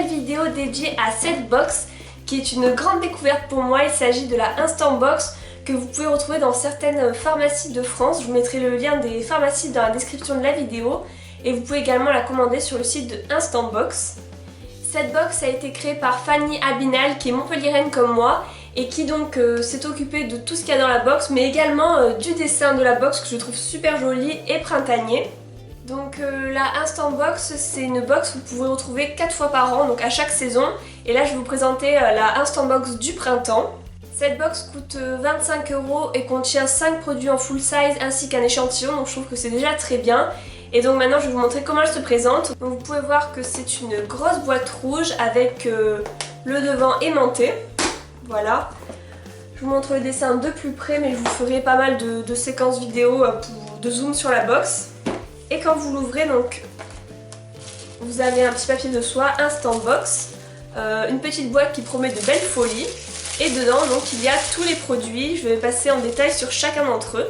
nouvelle vidéo dédiée à cette box qui est une grande découverte pour moi. Il s'agit de la Instant Box que vous pouvez retrouver dans certaines pharmacies de France. Je vous mettrai le lien des pharmacies dans la description de la vidéo et vous pouvez également la commander sur le site de Instant Box. Cette box a été créée par Fanny Abinal qui est montpelliéraine comme moi et qui donc s'est occupée de tout ce qu'il y a dans la box mais également du dessin de la box que je trouve super joli et printanier. Donc la Instant Box, c'est une box que vous pouvez retrouver 4 fois par an, donc à chaque saison. Et là je vais vous présenter la Instant Box du printemps. Cette box coûte 25 € et contient 5 produits en full size ainsi qu'un échantillon, donc je trouve que c'est déjà très bien. Et donc maintenant je vais vous montrer comment elle se présente. Donc vous pouvez voir que c'est une grosse boîte rouge avec le devant aimanté. Voilà. Je vous montre le dessin de plus près mais je vous ferai pas mal de séquences vidéo de zoom sur la box. Et quand vous l'ouvrez, donc vous avez un petit papier de soie Instant Box, une petite boîte qui promet de belles folies, et dedans donc il y a tous les produits. Je vais passer en détail sur chacun d'entre eux.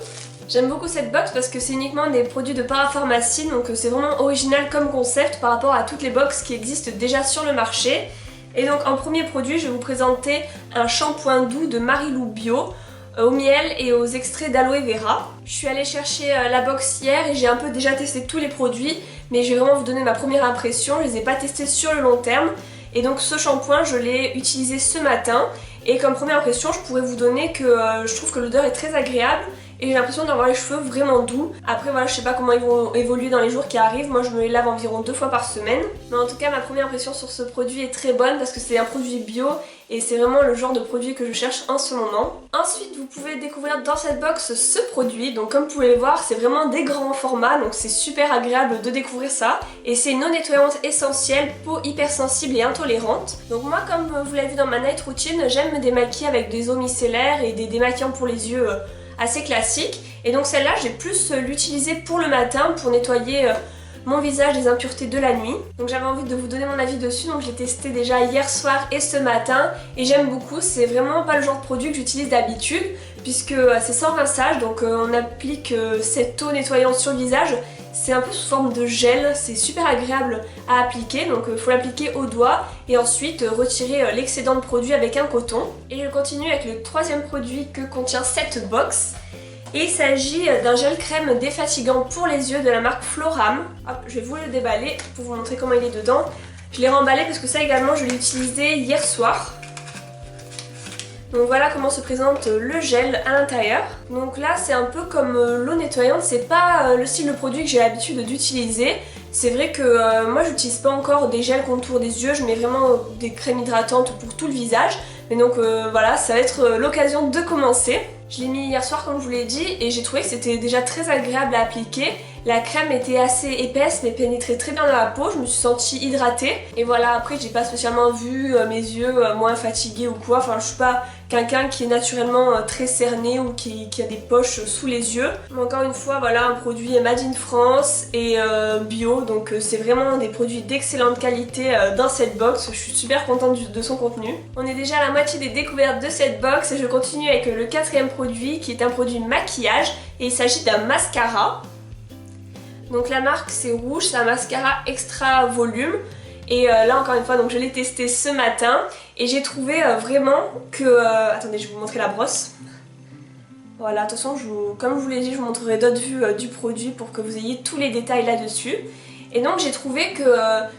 J'aime beaucoup cette box parce que c'est uniquement des produits de parapharmacie, donc c'est vraiment original comme concept par rapport à toutes les boxes qui existent déjà sur le marché. Et donc en premier produit, je vais vous présenter un shampoing doux de Marilou Bio au miel et aux extraits d'aloe vera. Je suis allée chercher la box hier et j'ai un peu déjà testé tous les produits, mais je vais vraiment vous donner ma première impression. Je les ai pas testés sur le long terme et donc ce shampoing je l'ai utilisé ce matin et comme première impression je pourrais vous donner que je trouve que l'odeur est très agréable et j'ai l'impression d'avoir les cheveux vraiment doux. Après voilà, je sais pas comment ils vont évoluer dans les jours qui arrivent, moi je me les lave environ 2 fois par semaine. Mais en tout cas ma première impression sur ce produit est très bonne parce que c'est un produit bio et c'est vraiment le genre de produit que je cherche en ce moment. Ensuite vous pouvez découvrir dans cette box ce produit, donc comme vous pouvez le voir c'est vraiment des grands formats, donc c'est super agréable de découvrir ça. Et c'est une eau nettoyante essentielle, peau hypersensible et intolérante. Donc moi comme vous l'avez vu dans ma night routine, j'aime me démaquiller avec des eaux micellaires et des démaquillants pour les yeux assez classique. Et donc celle-là j'ai plus l'utiliser pour le matin pour nettoyer mon visage des impuretés de la nuit. Donc j'avais envie de vous donner mon avis dessus, donc je l'ai testé déjà hier soir et ce matin et j'aime beaucoup. C'est vraiment pas le genre de produit que j'utilise d'habitude puisque c'est sans rinçage, donc on applique cette eau nettoyante sur le visage. C'est un peu sous forme de gel, c'est super agréable à appliquer, donc il faut l'appliquer au doigt et ensuite retirer l'excédent de produit avec un coton. Et je continue avec le troisième produit que contient cette box. Et il s'agit d'un gel crème défatigant pour les yeux de la marque Floram. Hop, je vais vous le déballer pour vous montrer comment il est dedans. Je l'ai remballé parce que ça également je l'ai utilisé hier soir. Donc voilà comment se présente le gel à l'intérieur. Donc là c'est un peu comme l'eau nettoyante, c'est pas le style de produit que j'ai l'habitude d'utiliser. C'est vrai que moi j'utilise pas encore des gels contour des yeux, je mets vraiment des crèmes hydratantes pour tout le visage. Mais donc voilà, ça va être l'occasion de commencer. Je l'ai mis hier soir comme je vous l'ai dit et j'ai trouvé que c'était déjà très agréable à appliquer. La crème était assez épaisse mais pénétrait très bien dans la peau, je me suis sentie hydratée. Et voilà, après j'ai pas spécialement vu mes yeux moins fatigués ou quoi. Enfin je suis pas quelqu'un qui est naturellement très cerné ou qui a des poches sous les yeux. Mais encore une fois voilà, un produit made in France et bio, donc c'est vraiment des produits d'excellente qualité dans cette box. Je suis super contente de son contenu. On est déjà à la moitié des découvertes de cette box et je continue avec le quatrième produit qui est un produit maquillage et il s'agit d'un mascara. Donc la marque c'est Rouge, c'est un mascara extra volume et là encore une fois donc je l'ai testé ce matin et j'ai trouvé vraiment que... attendez, je vais vous montrer la brosse. Voilà, attention, comme je vous l'ai dit, je vous montrerai d'autres vues du produit pour que vous ayez tous les détails là-dessus. Et donc j'ai trouvé que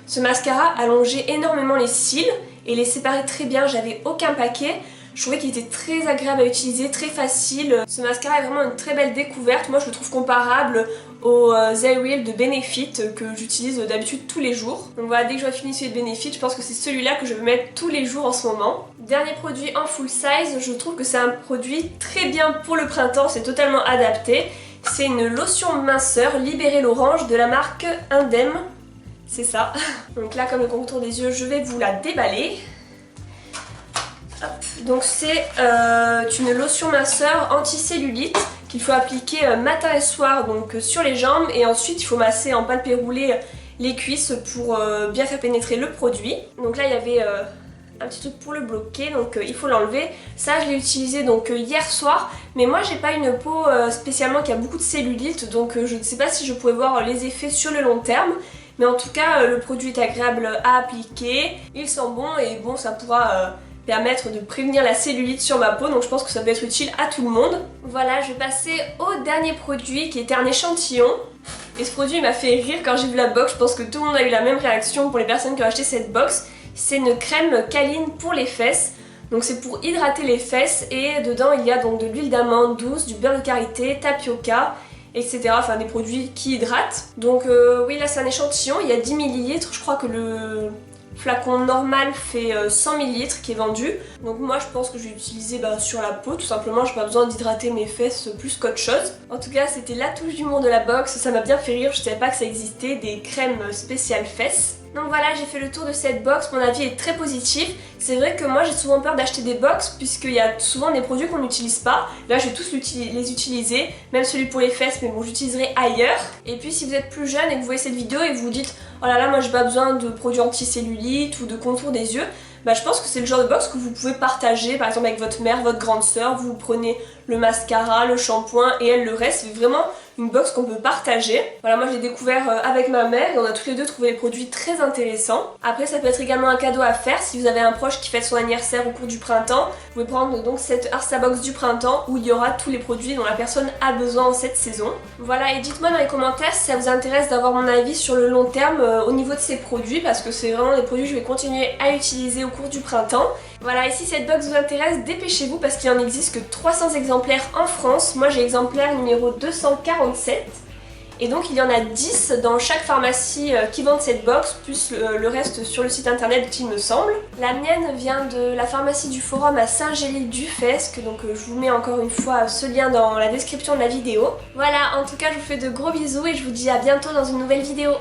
ce mascara allongeait énormément les cils et les séparait très bien, j'avais aucun paquet. Je trouvais qu'il était très agréable à utiliser, très facile. Ce mascara est vraiment une très belle découverte. Moi je le trouve comparable au Zereal de Benefit que j'utilise d'habitude tous les jours. Donc voilà, dès que j'aurai fini celui de Benefit, je pense que c'est celui-là que je vais mettre tous les jours en ce moment. Dernier produit en full size, je trouve que c'est un produit très bien pour le printemps, c'est totalement adapté. C'est une lotion minceur Libéré l'Orange de la marque Indem. C'est ça. Donc là, comme le contour des yeux, je vais vous la déballer. Donc c'est une lotion minceur anti-cellulite qu'il faut appliquer matin et soir donc sur les jambes et ensuite il faut masser en palpé roulé les cuisses pour bien faire pénétrer le produit. Donc là il y avait un petit truc pour le bloquer, donc il faut l'enlever. Ça je l'ai utilisé donc hier soir, mais moi j'ai pas une peau spécialement qui a beaucoup de cellulite, donc je ne sais pas si je pourrais voir les effets sur le long terme. Mais en tout cas, le produit est agréable à appliquer, il sent bon et bon, ça pourra permettre de prévenir la cellulite sur ma peau, donc je pense que ça peut être utile à tout le monde. Voilà, je vais passer au dernier produit qui était un échantillon. Et ce produit m'a fait rire quand j'ai vu la box, je pense que tout le monde a eu la même réaction pour les personnes qui ont acheté cette box. C'est une crème câline pour les fesses. Donc c'est pour hydrater les fesses et dedans il y a donc de l'huile d'amande douce, du beurre de karité, tapioca, etc. Enfin des produits qui hydratent. Donc oui, là c'est un échantillon, il y a 10 ml, je crois que le flacon normal fait 100 ml qui est vendu. Donc moi je pense que je vais l'utiliser sur la peau, tout simplement, j'ai pas besoin d'hydrater mes fesses plus qu'autre chose. En tout cas c'était la touche d'humour de la box, ça m'a bien fait rire, je savais pas que ça existait, des crèmes spéciales fesses. Donc voilà, j'ai fait le tour de cette box, mon avis est très positif. C'est vrai que moi j'ai souvent peur d'acheter des box puisqu'il y a souvent des produits qu'on n'utilise pas. Là je vais tous les utiliser, même celui pour les fesses, mais bon j'utiliserai ailleurs. Et puis si vous êtes plus jeune et que vous voyez cette vidéo et que vous vous dites oh là là, moi j'ai pas besoin de produits anti-cellulite ou de contour des yeux, je pense que c'est le genre de box que vous pouvez partager par exemple avec votre mère, votre grande soeur. Vous prenez le mascara, le shampoing et elle le reste. C'est vraiment une box qu'on peut partager. Voilà, moi je l'ai découvert avec ma mère et on a toutes les deux trouvé les produits très intéressants. Après ça peut être également un cadeau à faire si vous avez un proche qui fête son anniversaire au cours du printemps. Vous pouvez prendre donc cette Instabox du printemps où il y aura tous les produits dont la personne a besoin en cette saison. Voilà, et dites-moi dans les commentaires si ça vous intéresse d'avoir mon avis sur le long terme au niveau de ces produits, parce que c'est vraiment des produits que je vais continuer à utiliser au cours du printemps. Voilà, et si cette box vous intéresse, dépêchez-vous parce qu'il en existe que 300 exemplaires en France. Moi j'ai l'exemplaire numéro 247. Et donc il y en a 10 dans chaque pharmacie qui vendent cette box, plus le reste sur le site internet il me semble. La mienne vient de la pharmacie du Forum à Saint-Gély-du-Fesque, donc je vous mets encore une fois ce lien dans la description de la vidéo. Voilà, en tout cas je vous fais de gros bisous et je vous dis à bientôt dans une nouvelle vidéo.